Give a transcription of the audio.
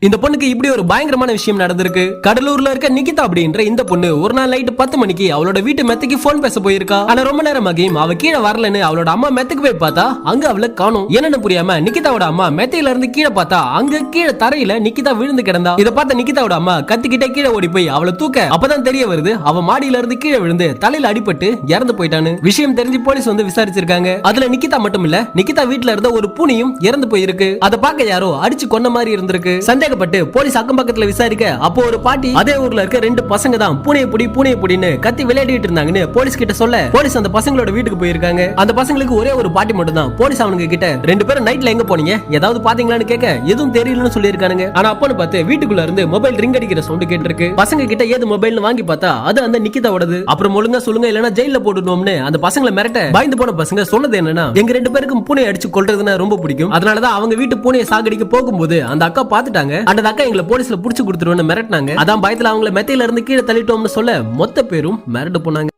இந்த பொண்ணுக்கு இப்படி ஒரு பயங்கரமான விஷயம் நடந்திருக்கு. கடலூர்ல இருக்க நிகிதா அப்படின்ற இந்த பொண்ணு ஒரு நாள் நைட் 10 மணிக்கு அவளோட வீட்டு மெத்தைக்கு போன் பேச போயிருக்கா. ஆனா ரொம்ப நேரமாகியும் அவ கீழே வரலன்னு அவளோட அம்மா மெத்துக்கு போய் பார்த்தா அங்க அவளை காணோம். என்னன்னு புரியாம நிகிதாவோட அம்மா மெத்தையில இருந்து கீழே பார்த்தா அங்க கீழே தரையில நிகிதா விழுந்து கிடந்தா. இத பார்த்த நிகிதாவோட அம்மா கத்திக்கிட்டே கீழே ஓடி போய் அவளை தூக்க அப்பதான் தெரிய வருது அவ மாடியில இருந்து கீழே விழுந்து தலையில அடிபட்டு இறந்து போயிட்டான்னு. விஷயம் தெரிஞ்சு போலீஸ் வந்து விசாரிச்சிருக்காங்க. அதுல நிகிதா மட்டும் இல்ல, நிகிதா வீட்டுல இருந்த ஒரு பூனையும் இறந்து போயிருக்கு. அதை பார்க்க யாரோ அடிச்சு கொன்ன மாதிரி இருந்திருக்கு. சந்தேகப்பட்டு போலீஸ் அக்கம் பக்கத்துல விசாரிக்க அப்போ ஒரு பாட்டி அதே ஊர்ல இருக்க 2 பசங்க தான் பூனையை புடின்னு கத்தி விளையாடிட்டு இருந்தாங்கன்னு போலீஸ் கிட்ட சொல்ல போலீஸ் அந்த பசங்களோட வீட்டுக்கு போயிருக்காங்க. அந்த பசங்களுக்கு ஒரே ஒரு பாட்டி மட்டும் தான். போலீஸ் அவனுங்க கிட்ட 2 பேரும் நைட்ல எங்க போனீங்க, ஏதாவது பாத்தீங்களான்னு கேட்க எதுவும் தெரியலன்னு சொல்லியிருக்காங்க. ஆனா அப்பன்னு பார்த்து வீட்டுக்குள்ள இருந்து மொபைல் ரிங் அடிக்கிற சவுண்ட் கேட்டிருக்கு. பசங்க கிட்ட ஏது மொபைல்னு வாங்கி பார்த்தா அது அந்த நிக்கிதாவோடது. அப்புறம் ஒழுங்கா சொல்லுங்க இல்லனா ஜெயில போட்டுடுவோம்னு அந்த பசங்களை மிரட்ட பயந்து போன பசங்க சொன்னது என்னன்னா, எங்க 2 பேருக்கும் பூனை அடிச்சு கொல்றதுன்னா ரொம்ப பிடிக்கும், அதனாலதான் அவங்க வீட்டு பூனையை சாகடிக்க போகும்போது அந்த அக்கா பாத்துட்டாங்க, அந்த அக்கா எங்களை போலீஸ்ல புடிச்சு கொடுத்துருவோம்னு மிரட்டினாங்க. அதான் பயத்துல அவங்கள மெத்தையில இருந்து கீழே தள்ளிட்டோம்னு சொல்ல மொத்த பேரும் மிரண்டு போனாங்க.